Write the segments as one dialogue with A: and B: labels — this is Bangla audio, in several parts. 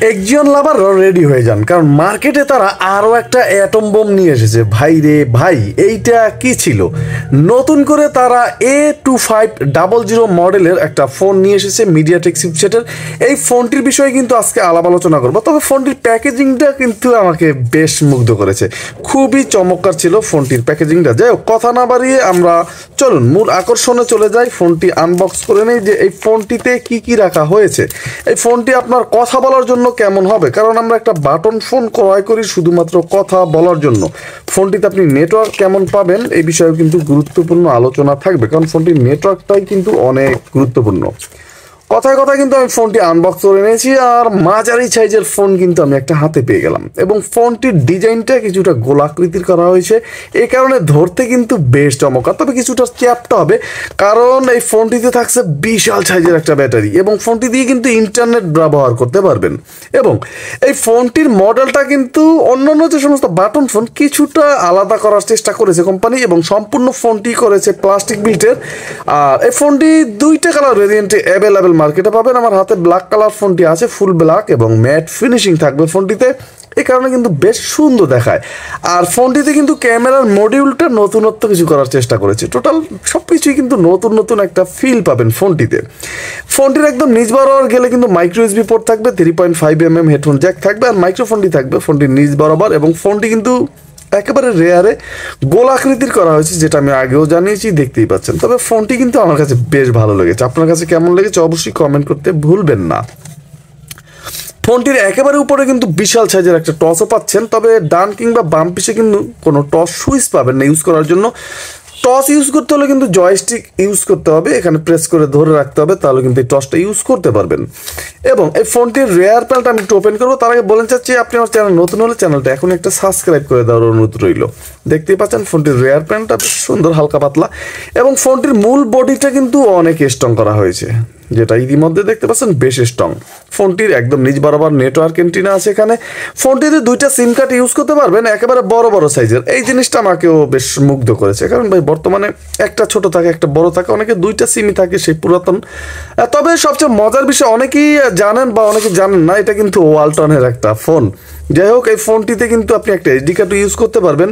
A: একজন লাভাররা রেডি হয়ে যান, কারণ মার্কেটে তারা আরও একটা অ্যাটম বোম নিয়ে এসেছে। ভাই রে ভাই, এইটা কি ছিল? নতুন করে তারা A2500 মডেলের একটা ফোন নিয়ে এসেছে, মিডিয়াটেক চিপসেটের। এই ফোনটির বিষয়ে কিন্তু আজকে আলাপ আলোচনা করবো। তবে ফোনটির প্যাকেজিংটা কিন্তু আমাকে বেশ মুগ্ধ করেছে, খুবই চমৎকার ছিল ফোনটির প্যাকেজিংটা। যাই হোক, কথা না বাড়িয়ে আমরা চলুন মূল আকর্ষণে চলে যাই, ফোনটি আনবক্স করে নেই যে এই ফোনটিতে কি কি রাখা হয়েছে। এই ফোনটি আপনার কথা বলার জন্য কেমন হবে, কারণ আমরা একটা বাটন ফোন ক্রয় করি শুধুমাত্র কথা বলার জন্য। ফোনটিতে আপনি নেটওয়ার্ক কেমন পাবেন এই বিষয়ে কিন্তু গুরুত্বপূর্ণ আলোচনা থাকবে, কারণ ফোনটির নেটওয়ার্কটাই কিন্তু অনেক গুরুত্বপূর্ণ। কথায় কথায় কিন্তু আমি ফোনটি আনবক্স করে নিয়েছি, আর মাঝারি সাইজের ফোন কিন্তু আমি একটা হাতে পেয়ে গেলাম। এবং ফোনটির ডিজাইনটা কিছুটা গোলাকৃতির করা হয়েছে, এই কারণে ধরতে কিন্তু বেশ চমৎকার। তবে কিছুটা চ্যাপটা হবে, কারণ এই ফোনটিতে থাকছে বিশাল সাইজের একটা ব্যাটারি, এবং ফোনটি দিয়ে কিন্তু ইন্টারনেট ব্যবহার করতে পারবেন। এবং এই ফোনটির মডেলটা কিন্তু অন্যান্য যে সমস্ত বাটন ফোন কিছুটা আলাদা করার চেষ্টা করেছে কোম্পানি, এবং সম্পূর্ণ ফোনটি করেছে প্লাস্টিক বিল্টের। আর এই ফোনটি দুইটা কালার ভেরিয়েন্টে অ্যাভেলেবেল মার্কেটে পাবেন। আমার হাতে ব্ল্যাক কালার ফোনটি আছে, ফুল ব্ল্যাক, এবং ম্যাট ফিনিশিং থাকবে ফোনটিতে, এই কারণে কিন্তু বেশ সুন্দর দেখায়। আর ফোনটিতে কিন্তু ক্যামেরার মডিউলটা নতুনত্ব কিছু করার চেষ্টা করেছে। টোটাল সব কিছুই কিন্তু নতুন নতুন একটা ফিল পাবেন ফোনটিতে। ফোনটির একদম নিচ বরাবর গেলে কিন্তু মাইক্রো ইউএসবি পোর্ট থাকবে, 3.5mm হেডফোন জ্যাক থাকবে, আর মাইক্রোফোনটি থাকবে ফোনটির নিচ বরাবর। এবং ফোনটি কিন্তু একেবারে রেয়ারে গোলাকৃতির করা হয়েছে, যেটা আমি আগেও জানিয়েছি, দেখতেই পাচ্ছেন। তবে ফোনটি কিন্তু আমার কাছে বেশ ভালো লেগেছে। আপনার কাছে কেমন লেগেছে অবশ্যই কমেন্ট করতে ভুলবেন না। ফোনটির একেবারে উপরে কিন্তু বিশাল সাইজের একটা টসও পাচ্ছেন, তবে ডান কিংবা বাম পিছে কিন্তু কোনো টস সুইচ পাবেন না ইউজ করার জন্য। টস ইউজ করতে হলে কিন্তু জয়স্টিক ইউজ করতে হবে, এখানে প্রেস করে ধরে রাখতে হবে, তাহলে কিন্তু এই টসটা ইউজ করতে পারবেন। এবং এই ফোনটির রেয়ার প্যানেলটা আমি একটু ওপেন করবো, তার আগে বলেন চাচ্ছি আপনি আমার চ্যানেল নতুন হলে চ্যানেলটা এখন একটা সাবস্ক্রাইব করে দেওয়ার অনুরোধ রইল। দেখতেই পাচ্ছেন ফোনটির রেয়ার প্যানেলটা বেশ সুন্দর, হালকা পাতলা, এবং ফোনটির মূল বডিটা কিন্তু অনেক স্ট্রং করা হয়েছে, যেটা ইতিমধ্যে দেখতে পাচ্ছেন বেশ স্ট্রং। ফোনটির একদম নিচ বরাবর নেটওয়ার্ক এন্টিনা আছে এখানে। ফোনটিতে দুইটা সিম কার্ড ইউজ করতে পারবেন, একেবারে বড় বড় সাইজের। এই জিনিসটা আমাকেও বেশ মুগ্ধ করেছে, কারণ ভাই বর্তমানে একটা ছোট থাকে একটা বড় থাকে, অনেকে দুইটা সিমই থাকে সেই পুরাতন। তবে সবচেয়ে মজার বিষয়, অনেকেই জানেন বা অনেকে জানেন না, এটা কিন্তু ওয়ালটনের একটা ফোন। যাই হোক, এই ফোনটিতে কিন্তু আপনি একটা এসডি কার্ড ইউজ করতে পারবেন,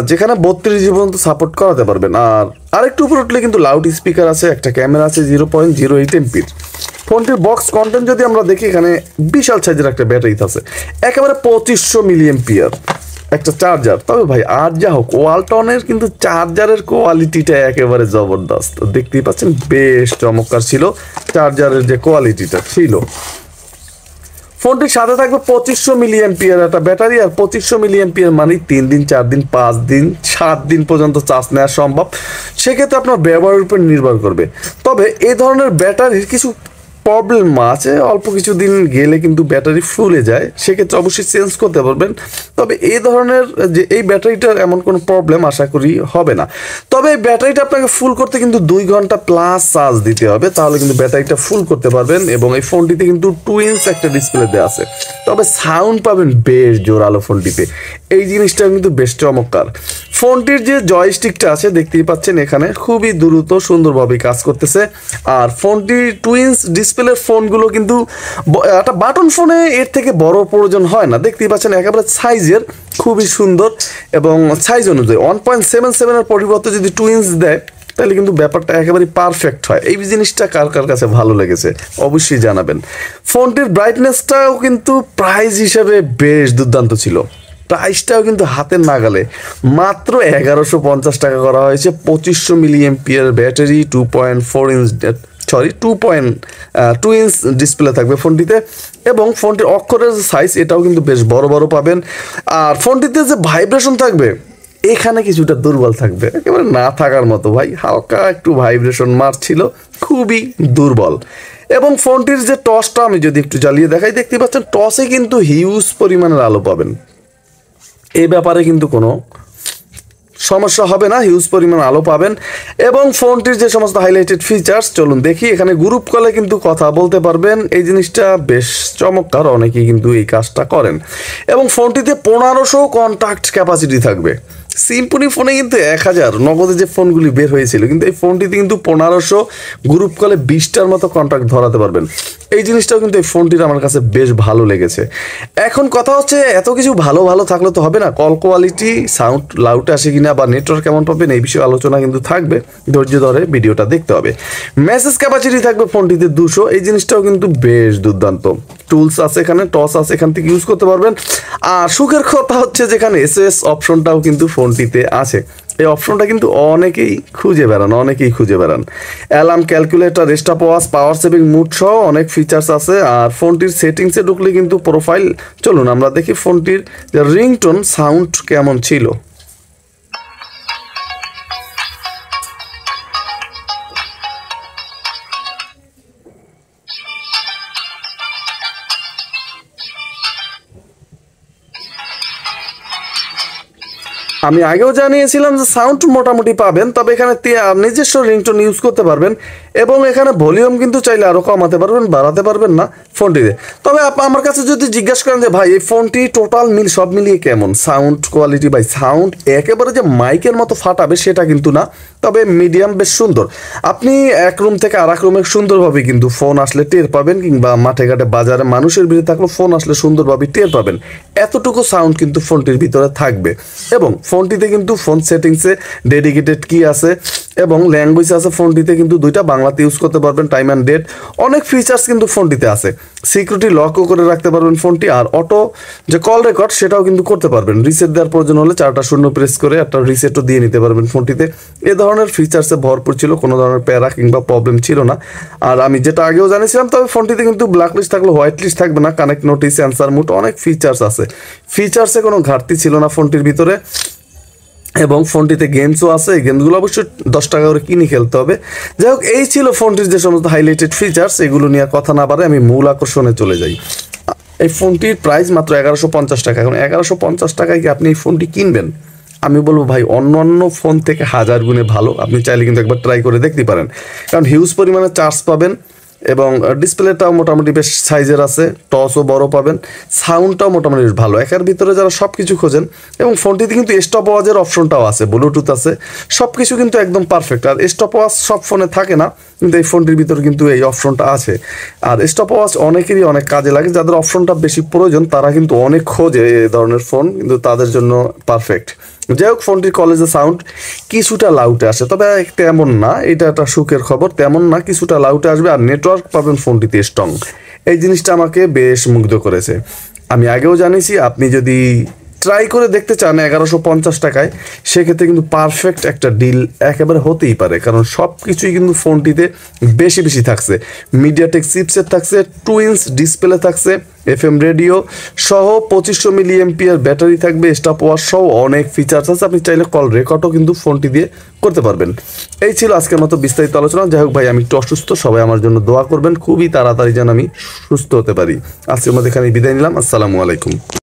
A: যেখানে 32GB পর্যন্ত সাপোর্ট করাতে পারবেন। আর আরেকটু উপরে উঠলে কিন্তু লাউড স্পিকার আছে, একটা ক্যামেরা আছে 0.08MP। ফোনটির বক্স কন্টেন্ট যদি আমরা দেখি, এখানে বিশাল সাইজের একটা ব্যাটারি আছে, একেবারে 2500 mAh, একটা চার্জার। তবে ভাই আর যা হোক, ওয়ালটনের কিন্তু চার্জারের কোয়ালিটিটা একেবারে জবরদস্ত। দেখতেই পাচ্ছেন বেশ চমৎকার ছিল চার্জারের যে কোয়ালিটিটা ছিল। ফোনটির সাথে থাকবে 2500 mAh একটা ব্যাটারি, আর 2500 mAh মানে 3 দিন 4 দিন 5 দিন 7 দিন পর্যন্ত চার্জ নেওয়া সম্ভব। সেক্ষেত্রে আপনার ব্যবহারের উপর নির্ভর করবে। তবে এই ধরনের ব্যাটারির কিছু প্রবলেম আছে, অল্প কিছু দিন গেলে কিন্তু ব্যাটারি ফুলে যায়, সেক্ষেত্রে অবশ্যই চেঞ্জ করতে পারবেন। তবে এই ধরনের যে এই ব্যাটারিটার এমন কোনো প্রবলেম আশা করি হবে না। তবে এই ব্যাটারিটা আপনাকে ফুল করতে কিন্তু 2 ঘন্টা প্লাস চার্জ দিতে হবে, তাহলে কিন্তু ব্যাটারিটা ফুল করতে পারবেন। এবং এই ফোনটিতে কিন্তু 2 ইঞ্চ একটা ডিসপ্লে দেওয়া আছে, তবে সাউন্ড পাবেন বেশ জোরালো ফোনটিতে, এই জিনিসটা কিন্তু বেশ চমৎকার। ফোনটির যে জয়স্টিকটা আছে দেখতেই পাচ্ছেন, এখানে খুবই দ্রুত সুন্দরভাবে কাজ করতেছে। আর ফোনটির 2 ইঞ্চ ডিসপ্লের ফোনগুলো কিন্তু একটা বাটন ফোনে এর থেকে বড় প্রয়োজন হয় না। দেখতেই পাচ্ছেন একেবারে সাইজের খুবই সুন্দর, এবং সাইজ অনুযায়ী 1.77 পরিবর্তে যদি 2 ইঞ্চ দেয়, তাহলে কিন্তু ব্যাপারটা একেবারে পারফেক্ট হয়। এই জিনিসটা কার কার কাছে ভালো লেগেছে অবশ্যই জানাবেন। ফোনটির ব্রাইটনেসটাও কিন্তু প্রাইস হিসেবে বেশ দুর্দান্ত ছিল, প্রাইসটাও কিন্তু হাতের নাগালে, মাত্র 1150 টাকা করা হয়েছে। 2500 mAh ব্যাটারি, 2 ইঞ্চ ডিসপ্লে থাকবে ফোনটিতে। এবং ফোনটির অক্ষরের সাইজ এটাও কিন্তু বেশ বড় বড় পাবেন। আর ফোনটিতে যে ভাইব্রেশন থাকবে, এখানে কিছুটা দুর্বল থাকবে, একেবারে না থাকার মতো ভাই, হালকা একটু ভাইব্রেশন মারছিল, খুবই দুর্বল। এবং ফোনটির যে টসটা আমি যদি একটু জ্বালিয়ে দেখাই, দেখতে পাচ্ছেন টসে কিন্তু হিউজ পরিমাণের আলো পাবেন, এই ব্যাপারে কিন্তু কোনো সমস্যা হবে না, হিউজ পরিমাণ আলো পাবেন। এবং ফোনটির যে সমস্ত হাইলাইটেড ফিচার্স চলুন দেখি। এখানে গ্রুপ কলে কিন্তু কথা বলতে পারবেন, এই জিনিসটা বেশ চমৎকার, অনেকেই কিন্তু এই কাজটা করেন। এবং ফোনটিতে 1500 কন্ট্যাক্ট ক্যাপাসিটি থাকবে, সিম্ফনি ফোনে কিন্তু 1000 নগদে যে ফোনগুলি বের হয়েছিল, কিন্তু এই ফোনটিতে কিন্তু 1500 গ্রুপ কলে 20টার মতো কন্ট্যাক্ট ধরাতে পারবেন। এই জিনিসটাও কিন্তু এই ফোনটির আমার কাছে বেশ ভালো লেগেছে। এখন কথা হচ্ছে এত কিছু ভালো ভালো থাকলে তো হবে না, কল কোয়ালিটি, সাউন্ড লাউড আসে কিনা বা নেটওয়ার্ক কেমন পাবেন এই বিষয়ে আলোচনা কিন্তু থাকবে, ধৈর্য ধরে ভিডিওটা দেখতে হবে। মেসেজ ক্যাপাসিটি থাকবে ফোনটিতে 200, এই জিনিসটাও কিন্তু বেশ দুর্দান্ত। টুলস আছে এখানে, টস আছে, এখান থেকে ইউজ করতে পারবেন। আর সুখের কথা হচ্ছে যেখানে এসএস অপশনটাও কিন্তু ফোনটিতে আছে। এই অপশনটা কিন্তু অনেকেই খুঁজে বেড়ান। Alarm, calculator, stop watch, power saving mood সহ অনেক ফিচার্স আছে। আর ফোনটির সেটিংসে ঢুকলে কিন্তু প্রোফাইল, চলুন আমরা দেখি ফোনটির রিংটোন সাউন্ড কেমন ছিল। আমি আগেও জানিয়েছিলাম যে সাউন্ড মোটামুটি পাবেন, তবে এখানে নিজস্ব রিংটোন ইউজ করতে পারবেন এবং এখানে ভলিউম কিন্তু চাইলে আরও কমাতে পারবেন, বাড়াতে পারবেন না ফোনটিতে। তবে আমার কাছে যদি জিজ্ঞাসা করেন যে ভাই এই ফোনটি টোটাল সব মিলিয়ে কেমন সাউন্ড কোয়ালিটি, ভাই সাউন্ড একেবারে যে মাইকের মতো ফাটাবে সেটা কিন্তু না, তবে মিডিয়াম বেশ সুন্দর। আপনি এক রুম থেকে আর এক রুমে সুন্দরভাবে কিন্তু ফোন আসলে টের পাবেন, কিংবা মাঠে ঘাটে বাজারে মানুষের ভিড়ে থাকলেও ফোন আসলে সুন্দরভাবে টের পাবেন। এতটুকু সাউন্ড কিন্তু ফোনটির ভিতরে থাকবে। এবং ফোনটিতে কিন্তু ফোন সেটিংসে ডেডিকেটেড কি আছে এবং ল্যাঙ্গুয়েজ আছে। ফোনটিতে কিন্তু 2টা বাংলাতে ইউজ করতে পারবেন, টাইম অ্যান্ড ডেট, অনেক ফিচার্স কিন্তু ফোনটিতে আছে। সিকিউরিটি লকও করে রাখতে পারবেন ফোনটি। আর অটো যে কল রেকর্ড সেটাও কিন্তু করতে পারবেন, রিসেট দেওয়ার প্রয়োজন হলে 4টা শূন্য প্রেস করে একটা রিসেটও দিয়ে নিতে পারবেন ফোনটিতে। এ ধরনের ফিচার্সে ভরপুর ছিল, কোনো ধরনের প্যারা কিংবা প্রবলেম ছিল না। আর আমি যেটা আগেও জানিয়েছিলাম, তবে ফোনটিতে কিন্তু ব্ল্যাক লিস্ট থাকলে হোয়াইট লিস্ট থাকবে না, কানেক্ট নোটিস, অ্যান্সার মুড, অনেক ফিচার্স আছে। ফিচার্সে কোনো ঘাটতি ছিল না ফোনটির ভিতরে। এবং ফোনটিতে গেমসও আছে, এই গেমসগুলো অবশ্যই 10 টাকা করে কিনে খেলতে হবে। যাই হোক, এই ছিল ফোনটির যে সমস্ত হাইলাইটেড ফিচার্স, এগুলো নিয়ে কথা না বাড়ে আমি মূল আকর্ষণে চলে যাই। এই ফোনটির প্রাইস মাত্র 1150 টাকা। এখন 1150 টাকায় কি আপনি এই ফোনটি কিনবেন? আমি বলবো ভাই অন্য ফোন থেকে 1000 গুণে ভালো। আপনি চাইলে কিন্তু একবার ট্রাই করে দেখতে পারেন, কারণ হিউজ পরিমাণে চার্জ পাবেন এবং ডিসপ্লেটাও মোটামুটি বেশ সাইজের আছে, টসও বড় পাবেন, সাউন্ডটাও মোটামুটি বেশ ভালো। একের ভিতরে যারা সব কিছু খোঁজেন, এবং ফোনটিতে কিন্তু স্টপ ওয়াচের অপশনটাও আছে, ব্লুটুথ আছে, সব কিছু কিন্তু একদম পারফেক্ট। আর স্টপ ওয়াচ সব ফোনে থাকে না, কিন্তু এই ফোনটির ভিতরে কিন্তু এই অপশনটা আছে। আর স্টপ ওয়াচ অনেকেরই অনেক কাজে লাগে, যাদের অপশনটা বেশি প্রয়োজন তারা কিন্তু অনেক খোঁজে এই ধরনের ফোন, কিন্তু তাদের জন্য পারফেক্ট। যাই হোক, ফোনটির কলেজে সাউন্ড কিছুটা লাউটে আসে, তবে তেমন না, এটা একটা সুখের খবর, তেমন না, কিছুটা লাউটে আসবে। আর নেটওয়ার্ক পাবেন ফোনটিতে স্ট্রং, এই জিনিসটা আমাকে বেশ মুগ্ধ করেছে। আমি আগেও জানিয়েছি, আপনি যদি ট্রাই করে দেখতে চান 1150 টাকায়, সেক্ষেত্রে কিন্তু পারফেক্ট একটা ডিল একেবারে হতেই পারে, কারণ সব কিছুই কিন্তু ফোনটিতে বেশি থাকছে। মিডিয়াটেক চিপসেট থাকছে, 2 ইঞ্চ ডিসপ্লে থাকছে, FM রেডিও সহ 2500 mAh ব্যাটারি থাকবে, স্টপ ওয়াচ সহ অনেক ফিচার্স আছে। আপনি চাইলে কল রেকর্ডও কিন্তু ফোনটি দিয়ে করতে পারবেন। এই ছিল আজকের মতো বিস্তারিত আলোচনা। যাই হোক ভাই, আমি একটু অসুস্থ, সবাই আমার জন্য দোয়া করবেন, খুবই তাড়াতাড়ি যেন আমি সুস্থ হতে পারি। আজকের মধ্যে এখানে বিদায় নিলাম। আসসালামু আলাইকুম।